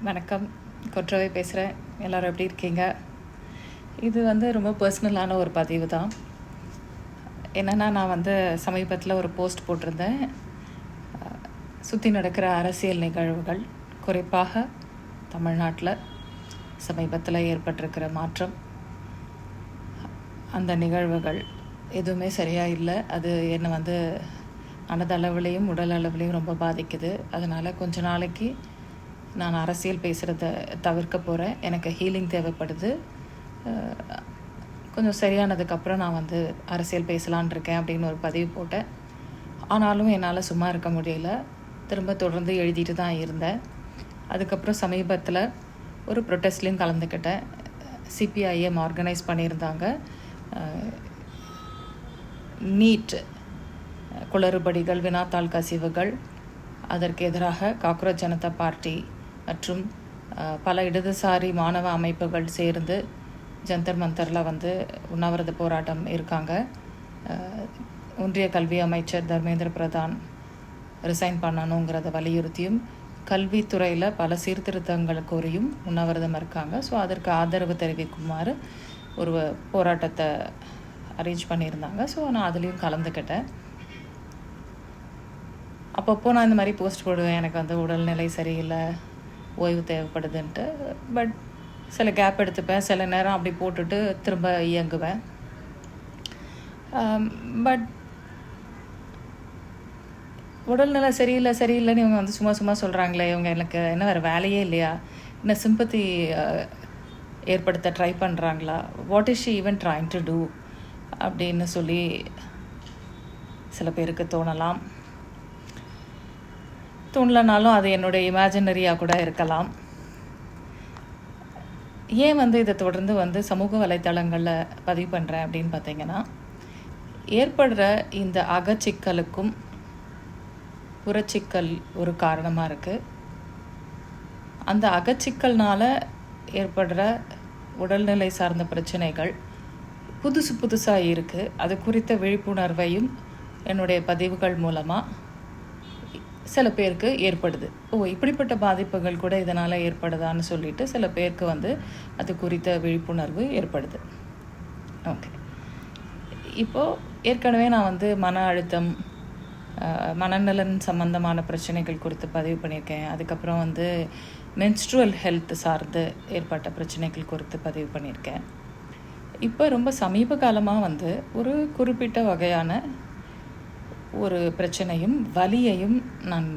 வணக்கம், கொற்றவை பேசுகிறேன். எல்லோரும் எப்படி இருக்கீங்க? இது ரொம்ப பர்சனலான ஒரு பதிவு தான். என்னென்னா, நான் சமீபத்தில் ஒரு போஸ்ட் போட்டிருந்தேன். சுற்றி நடக்கிற அரசியல் நிகழ்வுகள், குறிப்பாக தமிழ்நாட்டில் சமீபத்தில் ஏற்பட்டிருக்கிற மாற்றம், அந்த நிகழ்வுகள் எதுவுமே சரியாக இல்லை. அது என்னை மனதளவுலேயும் உடல் அளவுலேயும் ரொம்ப பாதிக்குது. அதனால் கொஞ்ச நாளைக்கு நான் அரசியல் பேசுகிறத தவிர்க்க போகிறேன். எனக்கு ஹீலிங் தேவைப்படுது. கொஞ்சம் சரியானதுக்கப்புறம் நான் அரசியல் பேசலான் இருக்கேன் அப்படின்னு ஒரு பதிவு போட்டேன். ஆனாலும் என்னால் சும்மா இருக்க முடியல. திரும்ப தொடர்ந்து எழுதிட்டு தான் இருந்தேன். அதுக்கப்புறம் சமீபத்தில் ஒரு ப்ரொட்டஸ்ட்லேயும் கலந்துக்கிட்டேன். சிபிஐஎம் ஆர்கனைஸ் பண்ணியிருந்தாங்க. நீட் குளறுபடிகள், வினாத்தாள் கசிவுகள், அதற்கு எதிராக காக்ரோச் ஜனதா பார்ட்டி மற்றும் பல இடதுசாரி மாணவ அமைப்புகள் சேர்ந்து ஜந்தர் மந்தரில் உண்ணாவிரத போராட்டம் இருக்காங்க. ஒன்றிய கல்வி அமைச்சர் தர்மேந்திர பிரதான் ரிசைன் பண்ணணுங்கிறத வலியுறுத்தியும், கல்வித்துறையில் பல சீர்திருத்தங்கள் கோரியும் உண்ணாவிரதம் இருக்காங்க. ஸோ அதற்கு ஆதரவு தெரிவிக்குமாறு ஒரு போராட்டத்தை அரேஞ்ச் பண்ணியிருந்தாங்க. ஸோ நான் அதுலேயும் கலந்துக்கிட்டேன். அப்பப்போ நான் இந்த மாதிரி போஸ்ட் போடுவேன், எனக்கு உடல்நிலை சரியில்லை, ஓய்வு தேவைப்படுதுன்ட்டு. பட் சில கேப் எடுத்துப்பேன், சில நேரம் அப்படி போட்டுட்டு திரும்ப இயங்குவேன். பட் உடல்நிலை சரியில்லைன்னு இவங்க சும்மா சும்மா சொல்கிறாங்களே, இவங்க எனக்கு என்ன வேறு வேலையே இல்லையா, என்ன சிம்பத்தி ஏற்படுத்த ட்ரை பண்ணுறாங்களா, what is she even trying to do அப்படின்னு சொல்லி சில பேருக்கு தோணலனாலும் அது என்னுடைய இமேஜினரியாக கூட இருக்கலாம். ஏன் இதை தொடர்ந்து சமூக வலைத்தளங்களில் பதிவு பண்ணுறேன் அப்படின்னு பார்த்தீங்கன்னா, ஏற்படுற இந்த அகச்சிக்கலுக்கும் புறச்சிக்கல் ஒரு காரணமாக இருக்குது. அந்த அகச்சிக்கல்னால் ஏற்படுற உடல்நிலை சார்ந்த பிரச்சனைகள் புதுசாக இருக்குது. அது குறித்த விழிப்புணர்வையும் என்னுடைய பதிவுகள் மூலமாக சில பேருக்கு ஏற்படுது. இப்படிப்பட்ட பாதிப்புகள் கூட இதனால் ஏற்படுதான்னு சொல்லிட்டு சில பேருக்கு அது குறித்த விழிப்புணர்வு ஏற்படுது. ஓகே, இப்போது ஏற்கனவே நான் மன அழுத்தம், மனநலன் சம்பந்தமான பிரச்சனைகள் குறித்து பதிவு பண்ணியிருக்கேன். அதுக்கப்புறம் மென்ஸ்ட்ருவல் ஹெல்த் சார்ந்து ஏற்பட்ட பிரச்சனைகள் குறித்து பதிவு பண்ணியிருக்கேன். இப்போ ரொம்ப சமீப காலமாக ஒரு குறிப்பிட்ட வகையான ஒரு பிரச்சனையும் வலியையும் நான்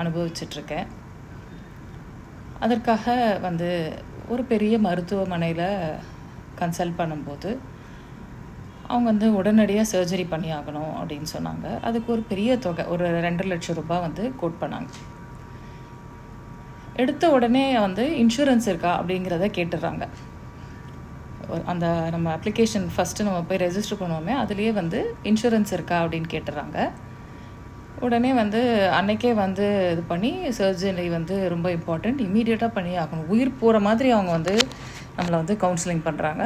அனுபவிச்சிட்ருக்கேன். அதற்காக ஒரு பெரிய மருத்துவமனையில் கன்சல்ட் பண்ணும்போது அவங்க உடனடியாக சர்ஜரி பண்ணி ஆகணும் அப்படின்னு சொன்னாங்க. அதுக்கு ஒரு பெரிய தொகை, ஒரு 2 லட்சம் ரூபாய் கோட் பண்ணாங்க. எடுத்த உடனே இன்சூரன்ஸ் இருக்கா அப்படிங்கிறத கேட்டுடுறாங்க. அந்த நம்ம அப்ளிகேஷன் ஃபஸ்ட்டு நம்ம போய் ரெஜிஸ்டர் பண்ணுவோமே, அதுலேயே இன்சூரன்ஸ் இருக்கா அப்படின்னு கேட்டுறாங்க. உடனே அன்றைக்கே இது பண்ணி சர்ஜரி ரொம்ப இம்பார்ட்டண்ட், இம்மீடியட்டாக பண்ணி ஆகணும், உயிர் போகிற மாதிரி அவங்க நம்மளை கவுன்சிலிங் பண்ணுறாங்க.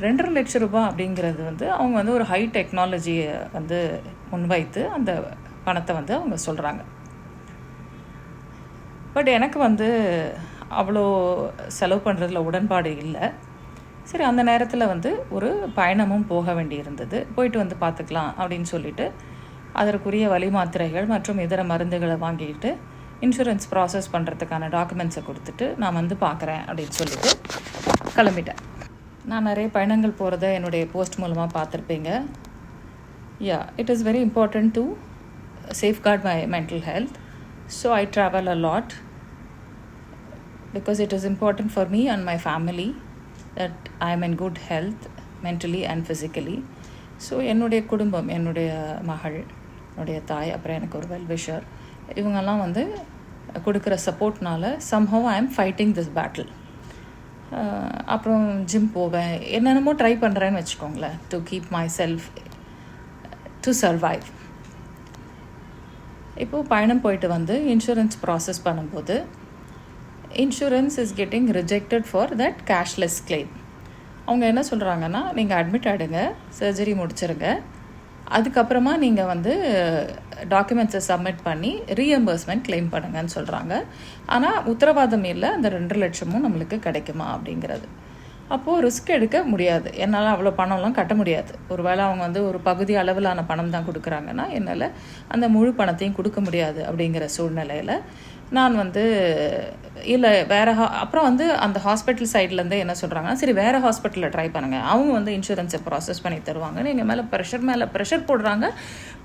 2.5 லட்சம் ரூபாய் அப்படிங்கிறது அவங்க ஒரு ஹை டெக்னாலஜியை முன்வைத்து அந்த பணத்தை அவங்க சொல்கிறாங்க. பட் எனக்கு அவ்வளோ செலவு பண்ணுறதுல உடன்பாடு இல்லை. சரி, அந்த நேரத்தில் ஒரு பயணமும் போக வேண்டி இருந்தது. போயிட்டு பார்த்துக்கலாம் அப்படின்னு சொல்லிட்டு அதற்குரிய வலி மாத்திரைகள் மற்றும் இதர மருந்துகளை வாங்கிட்டு இன்சூரன்ஸ் ப்ராசஸ் பண்ணுறதுக்கான டாக்குமெண்ட்ஸை கொடுத்துட்டு நான் பார்க்குறேன் அப்படின்னு சொல்லிட்டு கிளம்பிட்டேன். நான் நிறைய பயணங்கள் போகிறத என்னுடைய போஸ்ட் மூலமாக பார்த்துருப்பீங்க. It is very important to safeguard my mental health. So I travel a lot because it is important for me and my family that I am in good health mentally and physically. So என்னுடைய குடும்பம், என்னுடைய மகள், என்னுடைய தாய், அப்புறம் எனக்கு ஒரு well-wisher, இவங்கெல்லாம் கொடுக்குற சப்போர்ட்னால somehow I am fighting this battle. அப்புறம் ஜிம் போவேன், என்னென்னமோ ட்ரை பண்ணுறேன்னு வச்சுக்கோங்களேன், to keep my self to survive. இப்போது பயணம் போயிட்டு இன்சூரன்ஸ் ப்ராசஸ் பண்ணும்போது insurance is getting rejected for that cashless claim. அவங்க என்ன சொல்கிறாங்கன்னா, நீங்கள் அட்மிட் ஆகிடுங்க, சர்ஜரி முடிச்சிருங்க, அதுக்கப்புறமா நீங்கள் வந்து டாக்குமெண்ட்ஸை சப்மிட் பண்ணி ரீஎம்பர்ஸ்மெண்ட் கிளைம் பண்ணுங்கன்னு சொல்கிறாங்க. ஆனால் உத்தரவாதம் இல்லை அந்த 2 லட்சமும் நம்மளுக்கு கிடைக்குமா அப்படிங்கிறது. அப்போது ரிஸ்க் எடுக்க முடியாது. என்னால் அவ்வளோ பணம்லாம் கட்ட முடியாது. ஒரு வேளை அவங்க வந்து ஒரு பகுதி அளவிலான பணம் தான் கொடுக்குறாங்கன்னா என்னால் அந்த முழு பணத்தையும் கொடுக்க முடியாது. அப்படிங்கிற சூழ்நிலையில் நான் வந்து இல்லை அப்புறம் வந்து அந்த ஹாஸ்பிட்டல் சைட்லேருந்து என்ன சொல்கிறாங்கன்னா, சரி வேறு ஹாஸ்பிட்டலில் ட்ரை பண்ணுங்கள், அவங்க வந்து இன்சூரன்ஸை ப்ராசஸ் பண்ணி தருவாங்க. எங்கள் மேலே ப்ரெஷர் போடுறாங்க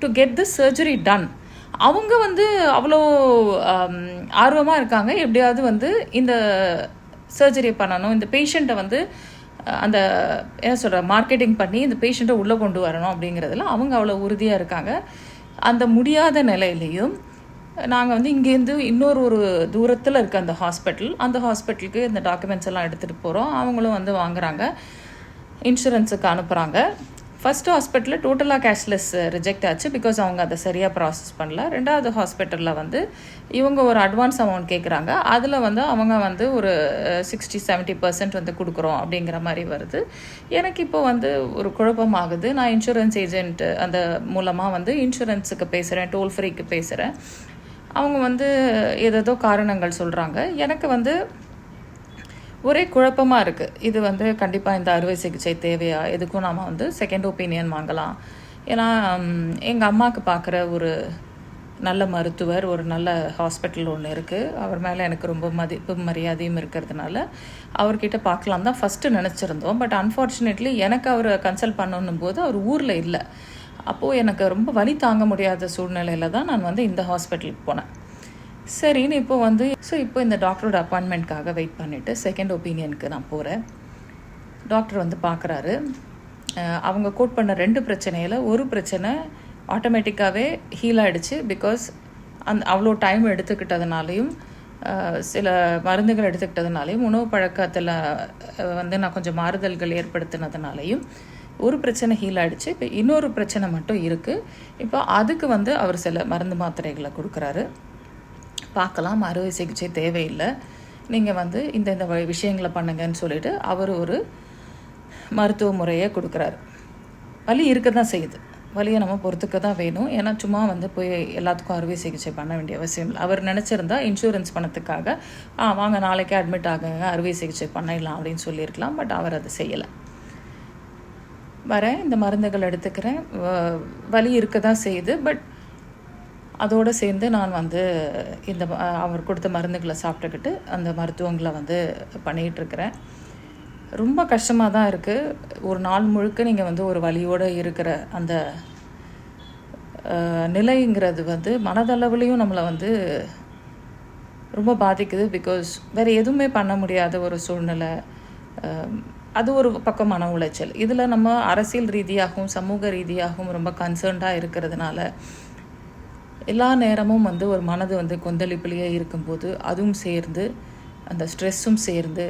to get the surgery done. அவங்க வந்து அவ்வளோ ஆர்வமாக இருக்காங்க, எப்படியாவது வந்து இந்த சர்ஜரி பண்ணணும், இந்த பேஷண்ட்டை வந்து அந்த என்ன சொல்கிற மார்க்கெட்டிங் பண்ணி இந்த பேஷண்ட்டை உள்ளே கொண்டு வரணும் அப்படிங்கிறதுல அவங்க அவ்வளோ உறுதியாக இருக்காங்க. அந்த முடியாத நிலையிலையும் நாங்கள் வந்து இங்கேருந்து ஒரு தூரத்தில் இருக்க அந்த ஹாஸ்பிட்டலுக்கு இந்த டாக்குமெண்ட்ஸ் எல்லாம் எடுத்துகிட்டு போகிறோம். அவங்களும் வந்து வாங்குகிறாங்க, இன்சூரன்ஸுக்கு அனுப்புகிறாங்க. ஃபஸ்ட்டு ஹாஸ்பிட்டலில் டோட்டலாக கேஷ்லெஸ் ரிஜெக்ட் ஆச்சு, பிகாஸ் அவங்க அதை சரியாக ப்ராசஸ் பண்ணல. 2வது ஹாஸ்பிட்டலில் வந்து இவங்க ஒரு அட்வான்ஸ் அமௌண்ட் கேட்குறாங்க. அதில் வந்து அவங்க வந்து ஒரு 60-70% வந்து கொடுக்குறோம் அப்படிங்கிற மாதிரி வருது. எனக்கு இப்போ வந்து ஒரு குழப்பமாகுது. நான் இன்சூரன்ஸ் ஏஜென்ட் அந்த மூலமாக வந்து இன்சூரன்ஸுக்கு பேசுகிறேன், டோல் ஃப்ரீக்கு பேசுகிறேன். அவங்க வந்து ஏதேதோ காரணங்கள் சொல்கிறாங்க. எனக்கு வந்து ஒரே குழப்பமாக இருக்குது. இது வந்து கண்டிப்பாக இந்த அறுவை சிகிச்சை தேவையா, எதுக்கும் நாம் வந்து செகண்ட் ஒப்பீனியன் வாங்கலாம். ஏன்னா எங்கள் அம்மாவுக்கு பார்க்குற ஒரு நல்ல மருத்துவர், ஒரு நல்ல ஹாஸ்பிட்டல் ஒன்று இருக்குது. அவர் மேலே எனக்கு ரொம்ப மதிப்பு மரியாதையும் இருக்கிறதுனால அவர்கிட்ட பார்க்கலாம் தான் ஃபஸ்ட்டு நினச்சிருந்தோம். பட் அன்ஃபார்ச்சுனேட்லி எனக்கு அவர் கன்சல்ட் பண்ணணும் போது அவர் ஊரில் இல்லை. அப்போது எனக்கு ரொம்ப வலி தாங்க முடியாத சூழ்நிலையில் தான் நான் வந்து இந்த ஹாஸ்பிட்டலுக்கு போனேன். சரின்னு இப்போ இந்த டாக்டரோட அப்பாயின்மெண்ட்காக வெயிட் பண்ணிவிட்டு செகண்ட் ஒப்பீனியனுக்கு நான் போகிறேன். டாக்டர் வந்து பார்க்குறாரு. அவங்க கோட் பண்ண 2 பிரச்சனையில் ஒரு பிரச்சனை ஆட்டோமேட்டிக்காகவே ஹீல் ஆகிடுச்சு. பிகாஸ் அவ்வளோ டைம் எடுத்துக்கிட்டதுனாலையும் சில மருந்துகள் எடுத்துக்கிட்டதுனாலையும் உணவு பழக்கத்தில் வந்து நான் கொஞ்சம் மாறுதல்கள் ஏற்படுத்தினதுனாலையும் ஒரு பிரச்சனை ஹீல் ஆகிடுச்சு. இப்போ இன்னொரு பிரச்சனை மட்டும் இருக்குது. இப்போ அதுக்கு வந்து அவர் சில மருந்து மாத்திரைகளை கொடுக்குறாரு. பார்க்கலாம், அறுவை சிகிச்சை தேவையில்லை, நீங்கள் வந்து இந்த விஷயங்களை பண்ணுங்கன்னு சொல்லிட்டு அவர் ஒரு மருத்துவ முறையை கொடுக்குறாரு. வலி இருக்க தான் செய்யுது, வலியை நம்ம பொறுத்துக்க தான் வேணும். ஏன்னா சும்மா வந்து போய் எல்லாத்துக்கும் அறுவை சிகிச்சை பண்ண வேண்டிய அவசியம் இல்லை. அவர் நினச்சிருந்தா இன்சூரன்ஸ் பணத்துக்காக வாங்க நாளைக்கே அட்மிட் ஆகுங்க, அறுவை சிகிச்சை பண்ணிடலாம் அப்படின்னு சொல்லியிருக்கலாம். பட் அவர் அதை செய்யலை. வரேன், இந்த மருந்துகள் எடுத்துக்கிறேன், வலி இருக்க தான் செய்யுது. பட் அதோடு சேர்ந்து நான் வந்து அவர் கொடுத்த மருந்துகளை சாப்பிட்டுக்கிட்டு அந்த மருத்துவங்களை வந்து பண்ணிகிட்ருக்கிறேன். ரொம்ப கஷ்டமாக தான் இருக்குது. ஒரு நாள் முழுக்க நீங்கள் வந்து ஒரு வலியோடு இருக்கிற அந்த நிலைங்கிறது வந்து மனதளவுலேயும் நம்மளை வந்து ரொம்ப பாதிக்குது. பிகாஸ் வேறு எதுவுமே பண்ண முடியாத ஒரு சூழ்நிலை. அது ஒரு பக்கம் மன உளைச்சல். இதில் நம்ம அரசியல் ரீதியாகவும் சமூக ரீதியாகவும் ரொம்ப கன்சர்ன்டாக இருக்கிறதுனால எல்லா நேரமும் வந்து ஒரு மனது வந்து கொந்தளிப்புலேயே இருக்கும்போது அதுவும் சேர்ந்து அந்த ஸ்ட்ரெஸ்ஸும் சேர்ந்து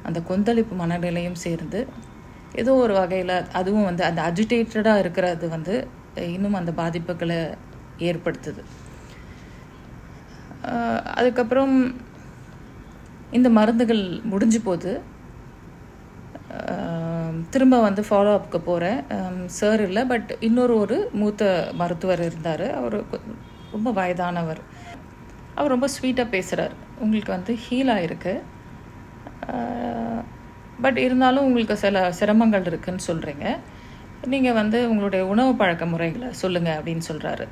அந்த கொந்தளிப்பு மனநிலையும் சேர்ந்து ஏதோ ஒரு வகையில் அதுவும் வந்து அந்த அஜிடேட்டடாக இருக்கிறது வந்து இன்னும் அந்த பாதிப்புகளை ஏற்படுத்துது. அதுக்கப்புறம் இந்த மருந்துகள் முடிஞ்சு போது திரும்ப வந்து ஃபாலோ அப்புக்கு போகிறேன். சார் இல்லை, பட் ஒரு மூத்த மருத்துவர் இருந்தார். அவர் ரொம்ப வயதானவர். அவர் ரொம்ப ஸ்வீட்டாக பேசுகிறார். உங்களுக்கு வந்து ஹீல் ஆகிருக்கு, பட் இருந்தாலும் உங்களுக்கு சில சிரமங்கள் இருக்குதுன்னு சொல்கிறீங்க, நீங்கள் வந்து உங்களுடைய உணவு பழக்க முறைகளை சொல்லுங்கள் அப்படின்னு சொல்கிறாரு.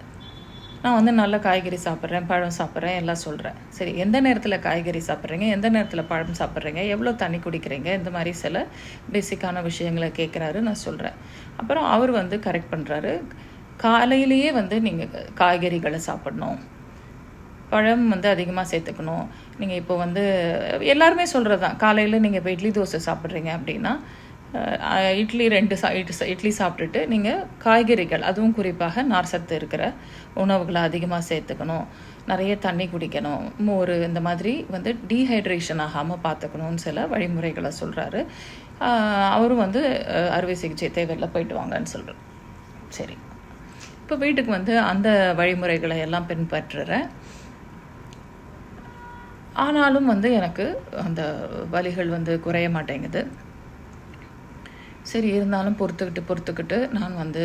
நான் வந்து நல்ல காய்கறி சாப்பிட்றேன், பழம் சாப்பிட்றேன், எல்லாம் சொல்கிறேன். சரி, எந்த நேரத்தில் காய்கறி சாப்பிட்றீங்க, எந்த நேரத்தில் பழம் சாப்பிட்றீங்க, எவ்வளோ தண்ணி குடிக்கிறீங்க, இந்த மாதிரி சில பேசிக்கான விஷயங்களை கேட்குறாரு. நான் சொல்கிறேன். அப்புறம் அவர் வந்து கரெக்ட் பண்ணுறாரு. காலையிலேயே வந்து நீங்கள் காய்கறிகளை சாப்பிடணும், பழம் வந்து அதிகமாக சேர்த்துக்கணும். நீங்கள் இப்போ வந்து எல்லாருமே சொல்கிறது தான், காலையில் நீங்கள் இப்போ இட்லி தோசை சாப்பிட்றீங்க அப்படின்னா இட்லி 2 இட்லி சாப்பிட்டுட்டு நீங்கள் காய்கறிகள், அதுவும் குறிப்பாக நார் சத்து இருக்கிற உணவுகளை அதிகமாக சேர்த்துக்கணும், நிறைய தண்ணி குடிக்கணும், மோர், இந்த மாதிரி வந்து டீஹைட்ரேஷன் ஆகாமல் பார்த்துக்கணும்னு சில வழிமுறைகளை சொல்கிறாரு. அவரும் வந்து அறுவை சிகிச்சை தேவையில்லை, போயிட்டு வாங்கன்னு சொல்கிறார். சரி, இப்போ வீட்டுக்கு வந்து அந்த வழிமுறைகளை எல்லாம் பின்பற்றுறேன். ஆனாலும் வந்து எனக்கு அந்த வலிகள் வந்து குறைய மாட்டேங்குது. சரி, இருந்தாலும் பொறுத்துக்கிட்டு நான் வந்து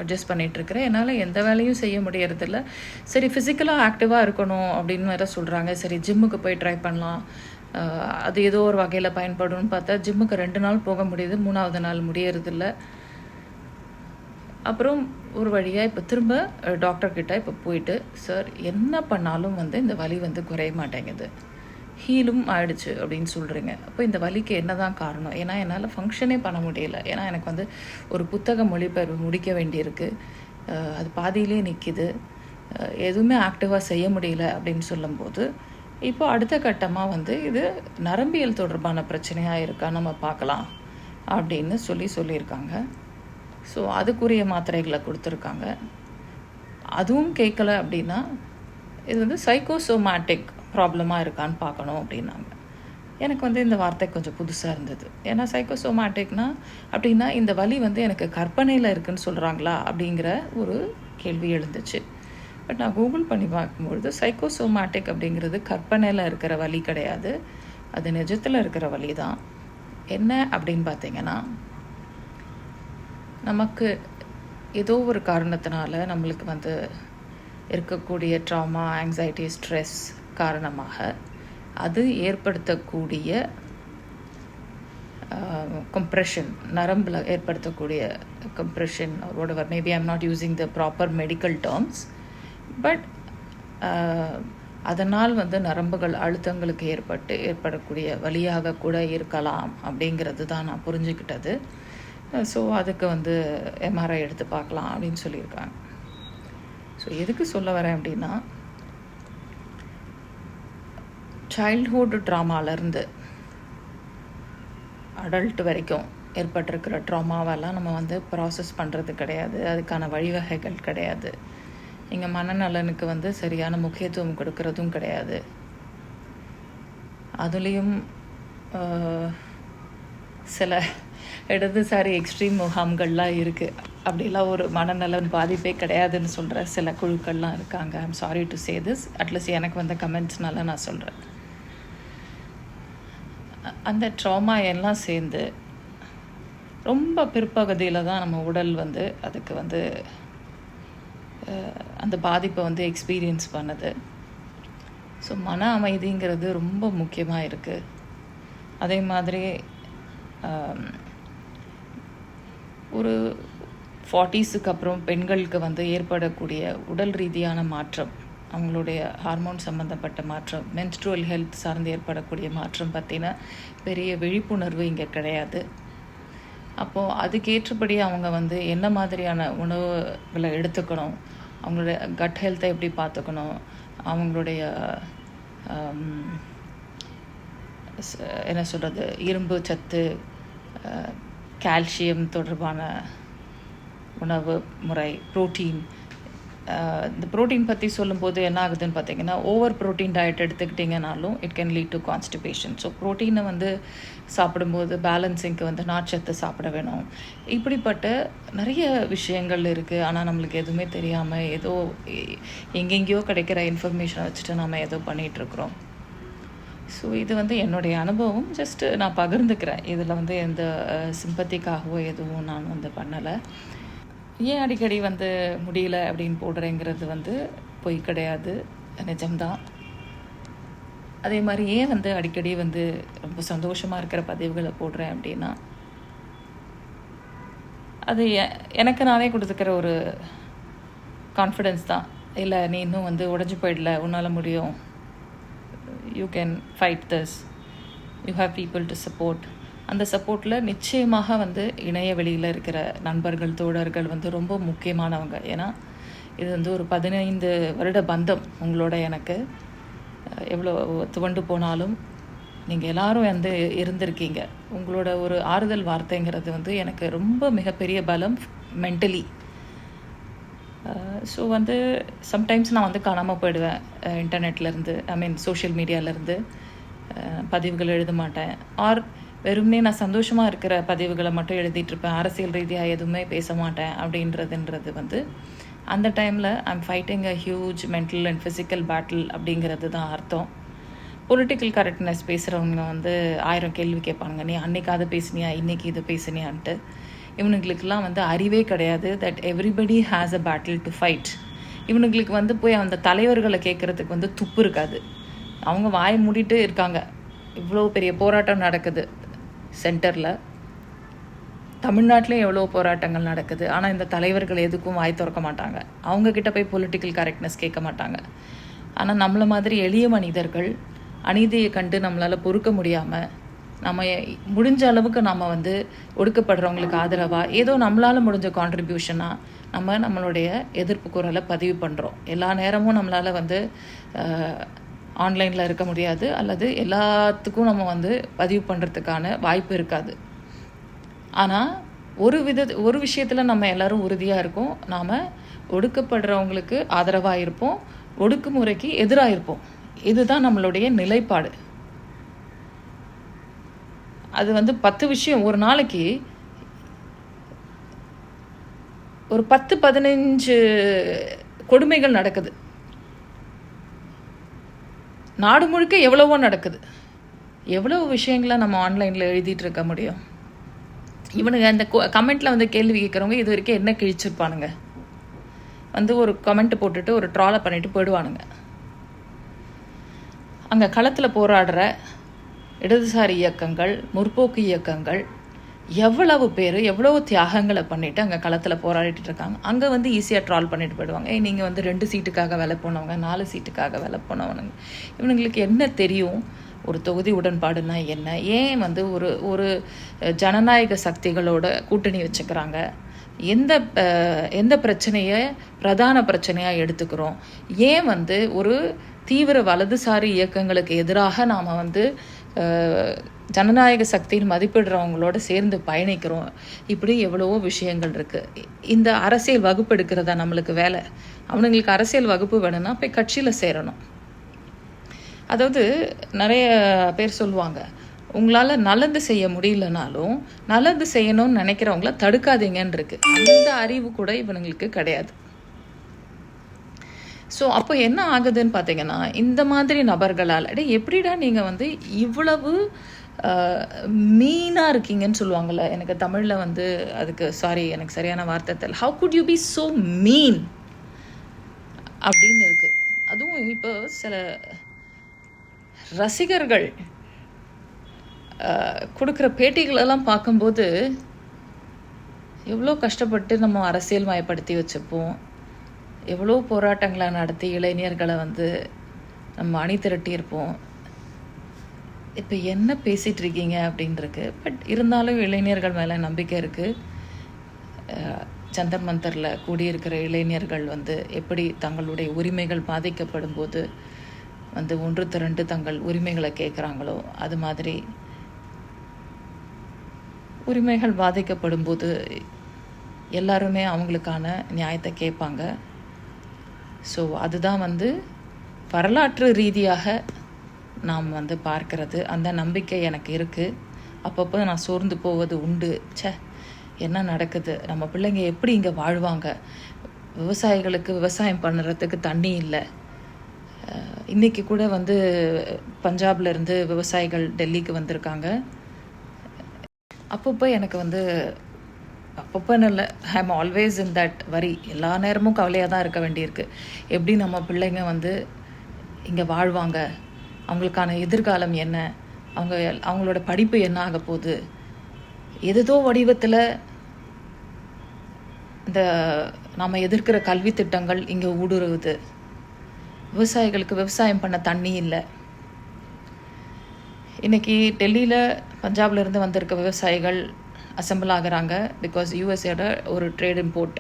அட்ஜஸ்ட் பண்ணிகிட்ருக்கிறேன். என்னால் எந்த வேலையும் செய்ய முடியறதில்ல. சரி ஃபிசிக்கலாக ஆக்டிவாக இருக்கணும் அப்படின்னு வேறு சொல்கிறாங்க. சரி ஜிம்முக்கு போய் ட்ரை பண்ணலாம், அது ஏதோ ஒரு வகையில் பயன்படும்னு பார்த்தா ஜிம்முக்கு 2 நாள் போக முடியுது, 3ஆவது நாள் முடியறதில்ல. அப்புறம் ஒரு வழியாக இப்போ திரும்ப டாக்டர்கிட்ட இப்போ போயிட்டு, சார் என்ன பண்ணாலும் வந்து இந்த வலி வந்து குறைய மாட்டேங்குது, ஹீலும் ஆயிடுச்சு அப்படின்னு சொல்கிறீங்க. அப்போ இந்த வலிக்கு என்ன தான் காரணம்? ஏன்னா என்னால் ஃபங்க்ஷனே பண்ண முடியல. ஏன்னா எனக்கு வந்து ஒரு புத்தக மொழிபெயர்ப்பு முடிக்க வேண்டியிருக்கு, அது பாதியிலே நிற்கிது, எதுவுமே ஆக்டிவாக செய்ய முடியல அப்படின்னு சொல்லும்போது, இப்போ அடுத்த கட்டமாக வந்து இது நரம்பியல் தொடர்பான பிரச்சனையாக இருக்கா நம்ம பார்க்கலாம் அப்படின்னு சொல்லியிருக்காங்க. ஸோ அதுக்குரிய மாத்திரைகளை கொடுத்துருக்காங்க. அதுவும் கேட்கல அப்படின்னா இது வந்து சைக்கோசோமேட்டிக் ப்ராப்ளமாக இருக்கான்னு பார்க்கணும் அப்படின்னாங்க. எனக்கு வந்து இந்த வார்த்தை கொஞ்சம் புதுசாக இருந்தது. ஏன்னா சைக்கோசோமேட்டிக்னா அப்படின்னா இந்த வலி வந்து எனக்கு கற்பனையில் இருக்குதுன்னு சொல்கிறாங்களா அப்படிங்கிற ஒரு கேள்வி எழுந்துச்சு. பட் நான் கூகுள் பண்ணி பார்க்கும்பொழுது சைக்கோசோமேட்டிக் அப்படிங்கிறது கற்பனையில் இருக்கிற வலி கிடையாது, அது நிஜத்தில் இருக்கிற வலி தான். என்ன அப்படின்னு பார்த்தீங்கன்னா, நமக்கு ஏதோ ஒரு காரணத்தினால நம்மளுக்கு வந்து இருக்கக்கூடிய ட்ராமா, ஆங்ஸைட்டி, ஸ்ட்ரெஸ் காரணமாக அது ஏற்படுத்தக்கூடிய கம்ப்ரெஷன், நரம்பில் ஏற்படுத்தக்கூடிய compression or whatever, maybe I'm not using the proper medical terms, but அதனால் வந்து நரம்புகள் அழுத்தங்களுக்கு ஏற்படக்கூடிய வலியாக கூட இருக்கலாம் அப்படிங்கிறது தான் நான் புரிஞ்சுக்கிட்டது. ஸோ அதுக்கு வந்து எம்ஆர்ஐ எடுத்து பார்க்கலாம் அப்படின்னு சொல்லியிருக்காங்க. ஸோ எதுக்கு சொல்ல வரேன் அப்படின்னா, சைல்ட்ஹுட் ட்ராமாலேருந்து அடல்ட் வரைக்கும் ஏற்பட்டிருக்கிற ட்ராமாவெல்லாம் நம்ம வந்து ப்ராசஸ் பண்ணுறது கிடையாது, அதுக்கான வழிவகைகள் கிடையாது. இங்கே மனநலனுக்கு வந்து சரியான முக்கியத்துவம் கொடுக்கறதும் கிடையாது. அதுலேயும் சில இடதுசாரி எக்ஸ்ட்ரீம் முகாம்கள்லாம் இருக்குது. அப்படிலாம் ஒரு மனநலன் பாதிப்பே கிடையாதுன்னு சொல்கிற சில குழுக்கள்லாம் இருக்காங்க. I'm sorry to say this, at least எனக்கு வந்த கமெண்ட்ஸ்னால நான் சொல்கிறேன். அந்த ட்ராமா எல்லாம் சேர்ந்து ரொம்ப பிற்பகுதியில் தான் நம்ம உடல் வந்து அதுக்கு வந்து அந்த பாதிப்பை வந்து எக்ஸ்பீரியன்ஸ் பண்ணுது. ஸோ மன அமைதிங்கிறது ரொம்ப முக்கியமாக இருக்குது. அதே மாதிரி ஒரு 40ஸுக்கு அப்புறம் பெண்களுக்கு வந்து ஏற்படக்கூடிய உடல் ரீதியான மாற்றம், அவங்களுடைய ஹார்மோன் சம்மந்தப்பட்ட மாற்றம், மென்ஸ்ட்ருவல் ஹெல்த் சார்ந்து ஏற்படக்கூடிய மாற்றம் பற்றின பெரிய விழிப்புணர்வு இங்கே கிடையாது. அப்போது அதுக்கேற்றபடி அவங்க வந்து என்ன மாதிரியான உணவுகளை எடுத்துக்கணும், அவங்களுடைய கட் ஹெல்த்தை எப்படி பார்த்துக்கணும், அவங்களுடைய என்ன சொல்கிறது, இரும்பு சத்து, கால்சியம் தொடர்பான உணவு முறை, ப்ரோட்டீன். இந்த ப்ரோட்டீன் பற்றி சொல்லும்போது என்ன ஆகுதுன்னு பார்த்தீங்கன்னா, ஓவர் ப்ரோட்டீன் டயட் எடுத்துக்கிட்டிங்கனாலும் it can lead to constipation. So ப்ரோட்டீனை வந்து சாப்பிடும்போது பேலன்ஸிங்க்கு வந்து நார்ச்சத்து சாப்பிட வேணும். இப்படிப்பட்ட நிறைய விஷயங்கள் இருக்குது. ஆனால் நம்மளுக்கு எதுவுமே தெரியாமல் ஏதோ எங்கெங்கேயோ கிடைக்கிற இன்ஃபர்மேஷனை வச்சுட்டு நம்ம ஏதோ பண்ணிகிட்ருக்குறோம். ஸோ இது வந்து என்னுடைய அனுபவம், ஜஸ்ட்டு நான் பகிர்ந்துக்கிறேன். இதில் வந்து எந்த சிம்பத்திக்காகவோ எதுவும் நான் வந்து பண்ணலை. ஏன் அடிக்கடி வந்து முடியல அப்படின்னு போடுறேங்கிறது வந்து பொய் கிடையாது, நிஜம்தான். அதே மாதிரி ஏன் வந்து அடிக்கடி வந்து ரொம்ப சந்தோஷமாக இருக்கிற பதிவுகளை போடுறேன் அப்படின்னா, அது எனக்கு நானே கொடுத்துக்கிற ஒரு கான்ஃபிடென்ஸ் தான். இல்லை, நீ இன்னும் வந்து உடஞ்சி போயிடல, உன்னால் முடியும், you can fight this, you have people to support. அந்த சப்போர்ட்டில் நிச்சயமாக வந்து இணைய வெளியில் இருக்கிற நண்பர்கள், தோழர்கள் வந்து ரொம்ப முக்கியமானவங்க. ஏன்னா இது வந்து ஒரு 15 வருட பந்தம் உங்களோட. எனக்கு எவ்வளோ துவண்டு போனாலும் நீங்கள் எல்லோரும் வந்து இருந்திருக்கீங்க. உங்களோட ஒரு ஆறுதல் வார்த்தைங்கிறது வந்து எனக்கு ரொம்ப மிகப்பெரிய பலம் மென்டலி. ஸோ வந்து சம்டைம்ஸ் நான் வந்து காணாமல் போயிடுவேன் இன்டர்நெட்லேருந்து, சோஷியல் மீடியாவிலேருந்து. பதிவுகள் எழுத மாட்டேன், ஆர் வெறும்னே நான் சந்தோஷமாக இருக்கிற பதிவுகளை மட்டும் எழுதிட்டுருப்பேன், அரசியல் ரீதியாக எதுவுமே பேச மாட்டேன். அப்படின்றதுன்றது வந்து அந்த டைமில் I'm fighting a huge mental and physical battle அப்படிங்கிறது தான் அர்த்தம். பொலிட்டிக்கல் கரெக்ட்னஸ் பேசுகிறவங்க வந்து 1000 கேள்வி கேட்பாங்க, நீ அன்றைக்கி அதை பேசுனியா, இன்றைக்கி இதை பேசுனியான்ட்டு. இவனுங்களுக்கெல்லாம் வந்து அறிவே கிடையாது. That everybody has a battle to fight. இவனுங்களுக்கு வந்து போய் அந்த தலைவர்களை கேட்குறதுக்கு வந்து துப்பு இருக்காது. அவங்க வாய் மூடிட்டு இருக்காங்க. இவ்வளோ பெரிய போராட்டம் நடக்குது சென்டரில். தமிழ்நாட்டிலையும் எவ்வளோ போராட்டங்கள் நடக்குது. ஆனால் இந்த தலைவர்கள் எதுக்கும் வாய் திறக்க மாட்டாங்க. அவங்கக்கிட்ட போய் பொலிட்டிக்கல் கரெக்ட்னஸ் கேட்க மாட்டாங்க. ஆனால் நம்மளை மாதிரி எளிய மனிதர்கள் அநீதியை கண்டு நம்மளால் பொறுக்க முடியாமல் நம்ம முடிஞ்ச அளவுக்கு நம்ம வந்து ஒடுக்கப்படுறவங்களுக்கு ஆதரவாக ஏதோ நம்மளால் முடிஞ்ச கான்ட்ரிபியூஷனாக நம்மளுடைய எதிர்ப்பு குரலை பதிவு பண்ணுறோம். எல்லா நேரமும் நம்மளால் வந்து ஆன்லைனில் இருக்க முடியாது, அல்லது எல்லாத்துக்கும் நம்ம வந்து பதிவு பண்ணுறதுக்கான வாய்ப்பு இருக்காது. ஆனால் ஒரு விஷயத்தில் நம்ம எல்லோரும் உறுதியாக இருக்கோம். நாம் ஒடுக்கப்படுறவங்களுக்கு ஆதரவாக இருப்போம், ஒடுக்குமுறைக்கு எதிராக இருப்போம். இதுதான் நம்மளுடைய நிலைப்பாடு. அது வந்து 10 விஷயம் ஒரு நாளைக்கு ஒரு 10-15 கொடுமைகள் நடக்குது. நாடு முழுக்க எவ்வளவோ நடக்குது. எவ்வளவு விஷயங்களை நம்ம ஆன்லைனில் எழுதிட்டு இருக்க முடியும்? இவனுங்க அந்த கமெண்ட்டில் வந்து கேள்வி கேட்குறவங்க இது வரைக்கும் என்ன கிழிச்சிருப்பானுங்க? வந்து ஒரு கமெண்ட் போட்டுட்டு ஒரு ட்ராலை பண்ணிட்டு போயிடுவானுங்க. அங்கே களத்தில் போராடுற இடதுசாரி இயக்கங்கள், முற்போக்கு இயக்கங்கள் எவ்வளவு பேர் எவ்வளவு தியாகங்களை பண்ணிவிட்டு அங்கே களத்தில் போராடிட்டு இருக்காங்க. அங்கே வந்து ஈஸியாக ட்ரால் பண்ணிட்டு போயிடுவாங்க. நீங்கள் வந்து 2 சீட்டுக்காக வேலை போனவங்க, 4 சீட்டுக்காக வேலை போனவனுங்க. இவனுங்களுக்கு என்ன தெரியும் ஒரு தொகுதி உடன்பாடுனா என்ன? ஏன் வந்து ஒரு ஜனநாயக சக்திகளோட கூட்டணி வச்சுக்கிறாங்க? எந்த பிரச்சனையை பிரதான பிரச்சனையாக எடுத்துக்கிறோம்? ஏன் வந்து ஒரு தீவிர வலதுசாரி இயக்கங்களுக்கு எதிராக நாம் வந்து ஜனநாயக சக்தியின் மதிப்பிடுறவங்களோட சேர்ந்து பயணிக்கிறோம்? இப்படி எவ்வளவோ விஷயங்கள் இருக்குது. இந்த அரசியல் வகுப்பு எடுக்கிறதா நம்மளுக்கு வேலை? அவனுங்களுக்கு அரசியல் வகுப்பு வேணும்னா போய் கட்சியில் சேரணும். அதாவது நிறைய பேர் சொல்லுவாங்க, உங்களால் நல்லது செய்ய முடியலனாலும் நல்லது செய்யணும்னு நினைக்கிறவங்கள தடுக்காதீங்கன்னு இருக்கு. அந்த அறிவு கூட இவனுங்களுக்கு கிடையாது. ஸோ அப்போ என்ன ஆகுதுன்னு பார்த்தீங்கன்னா, இந்த மாதிரி நபர்களால் எப்படிடா நீங்கள் வந்து இவ்வளவு மீனாக இருக்கீங்கன்னு சொல்லுவாங்கள்ல. எனக்கு தமிழில் வந்து அதுக்கு எனக்கு சரியான வார்த்தை தெரியல. How could you be so mean அப்படின்னு இருக்குது. அதுவும் இப்போ சில ரசிகர்கள் கொடுக்குற பேட்டிகளெல்லாம் பார்க்கும்போது எவ்வளோ கஷ்டப்பட்டு நம்ம அரசியல் மயப்படுத்தி வச்சுப்போம், எவ்வளோ போராட்டங்களை நடத்தி இளைஞர்களை வந்து நம்ம அணி திரட்டியிருப்போம். இப்போ என்ன பேசிகிட்டு இருக்கீங்க அப்படின்ருக்கு. பட் இருந்தாலும் இளைஞர்கள் மேலே நம்பிக்கை இருக்குது. ஜந்தர் மந்தரில் கூடியிருக்கிற இளைஞர்கள் வந்து எப்படி தங்களுடைய உரிமைகள் பாதிக்கப்படும் போது வந்து ஒன்று திரண்டு தங்கள் உரிமைகளை கேட்குறாங்களோ, அது மாதிரி உரிமைகள் பாதிக்கப்படும் போது எல்லாருமே அவங்களுக்கான நியாயத்தை கேட்பாங்க. ஸோ அதுதான் வந்து வரலாற்று ரீதியாக நாம் வந்து பார்க்கிறது. அந்த நம்பிக்கை எனக்கு இருக்குது. அப்பப்போ நான் சோர்ந்து போவது உண்டு. என்ன நடக்குது, நம்ம பிள்ளைங்க எப்படி இங்கே வாழ்வாங்க, விவசாயிகளுக்கு விவசாயம் பண்ணுறதுக்கு தண்ணி இல்லை. இன்றைக்கி கூட வந்து பஞ்சாப்லேருந்து விவசாயிகள் டெல்லிக்கு வந்திருக்காங்க. அப்பப்போ எனக்கு வந்து அப்பப்போன்னு இல்லை, I am always in that worry. எல்லா நேரமும் கவலையாக தான் இருக்க வேண்டியிருக்கு. எப்படி நம்ம பிள்ளைங்க வந்து இங்கே வாழ்வாங்க, அவங்களுக்கான எதிர்காலம் என்ன, அவங்களோட படிப்பு என்ன ஆக போகுது. ஏதோ வடிவத்தில் இந்த நாம் எதிர்க்கிற கல்வி திட்டங்கள் இங்கே ஊடுருவுது. விவசாயிகளுக்கு விவசாயம் பண்ண தண்ணி இல்லை. இன்றைக்கி டெல்லியில் பஞ்சாப்லேருந்து வந்திருக்க விவசாயிகள் அசம்பிள் ஆகிறாங்க. பிகாஸ் யூஎஸ்ஏட ஒரு ட்ரேட் இம்போர்ட்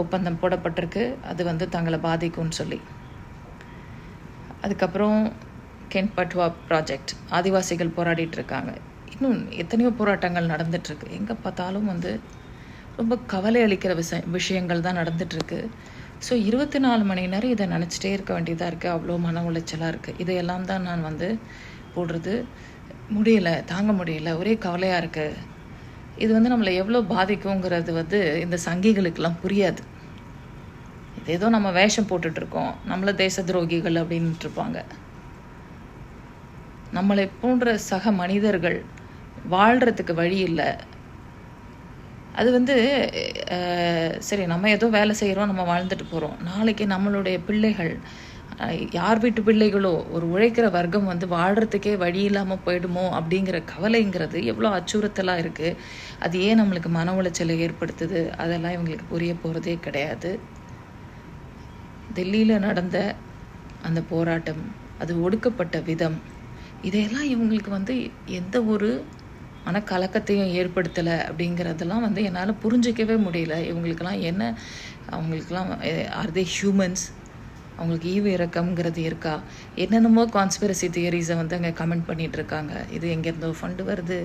ஒப்பந்தம் போடப்பட்டிருக்கு. அது வந்து தங்களை பாதிக்கும்னு சொல்லி. அதுக்கப்புறம் கென்ட் பட்வா ப்ராஜெக்ட், ஆதிவாசிகள் போராடிட்டு இருக்காங்க. இன்னும் எத்தனையோ போராட்டங்கள் நடந்துகிட்ருக்கு. எங்கே பார்த்தாலும் வந்து ரொம்ப கவலை அளிக்கிற விஷயங்கள் தான் நடந்துகிட்ருக்கு. ஸோ 24 மணி நேரம் இதை நினச்சிட்டே இருக்க வேண்டியதாக இருக்குது. அவ்வளோ மன உளைச்சலாக இருக்குது. இதையெல்லாம் தான் நான் வந்து போடுறது. முடியலை, தாங்க முடியல, ஒரே கவலையாக இருக்குது. இது வந்து நம்மளை எவ்வளோ பாதிக்குங்கிறது வந்து இந்த சங்கிகளுக்கெல்லாம் புரியாது. இது ஏதோ நம்ம வேஷம் போட்டுட்ருக்கோம், நம்மளை தேச துரோகிகள் அப்படின்ட்டு இருப்பாங்க. நம்மளை போன்ற சக மனிதர்கள் வாழ்கிறதுக்கு வழி இல்லை, அது வந்து சரி நம்ம ஏதோ வேலை செய்கிறோம், நம்ம வாழ்ந்துட்டு போகிறோம். நாளைக்கு நம்மளுடைய பிள்ளைகள் யார் வீட்டு பிள்ளைகளோ ஒரு உழைக்கிற வர்க்கம் வந்து வாழ்கிறதுக்கே வழி இல்லாமல் போயிடுமோ அப்படிங்கிற கவலைங்கிறது எவ்வளோ அச்சுறுத்தலாக இருக்குது. அது ஏன் நம்மளுக்கு மன உளைச்சலை ஏற்படுத்துது, அதெல்லாம் இவங்களுக்கு புரிய போகிறதே கிடையாது. டெல்லியில் நடந்த அந்த போராட்டம், அது ஒடுக்கப்பட்ட விதம், இதையெல்லாம் இவங்களுக்கு வந்து எந்த ஒரு மனக்கலக்கத்தையும் ஏற்படுத்தலை அப்படிங்கிறதெல்லாம் வந்து என்னால் புரிஞ்சிக்கவே முடியல. இவங்களுக்கெல்லாம் என்ன, அவங்களுக்கெல்லாம் ஆர் தே ஹியூமன்ஸ்? அவங்களுக்கு ஈவு இறக்கம்ங்கிறது இருக்கா? என்னென்னமோ கான்ஸ்பிரசி தியரிஸை வந்து அங்கே கமெண்ட் பண்ணிகிட்ருக்காங்க. இது எங்கேருந்தோ ஃபண்டு வருது,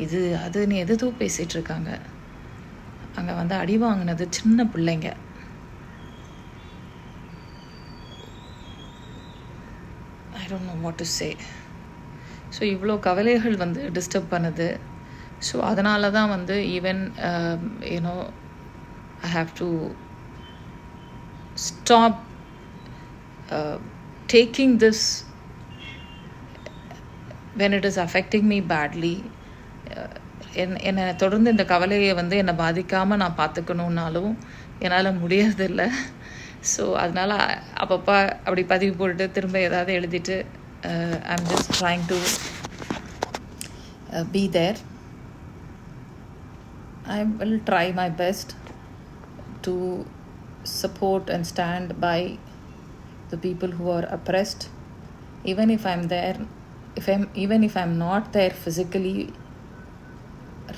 இது அதுன்னு எதோ பேசிகிட்டு இருக்காங்க. அங்கே வந்து அடி வாங்கினது சின்ன பிள்ளைங்க. I don't know what to say. So இவ்வளோ கவலைகள் வந்து டிஸ்டர்ப் பண்ணுது. ஸோ அதனால தான் வந்து even you know I have to stop taking this when it is affecting me badly. என்னை தொடர்ந்து இந்த கவலையை வந்து என்னை பாதிக்காமல் நான் பார்த்துக்கணுன்னாலும் என்னால் முடியறதில்லை. ஸோ அதனால் அப்பப்போ அப்படி பதிவு போட்டு திரும்ப ஏதாவது எழுதிட்டு I'm just trying to be there. I will try my best to support and stand by the people who are oppressed, even if I'm there, even if I'm not there physically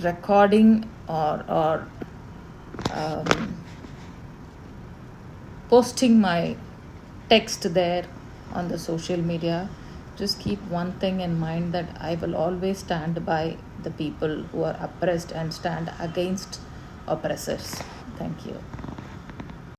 recording or posting my text there on the social media. Just keep one thing in mind, that I will always stand by the people who are oppressed and stand against oppressors. Thank you.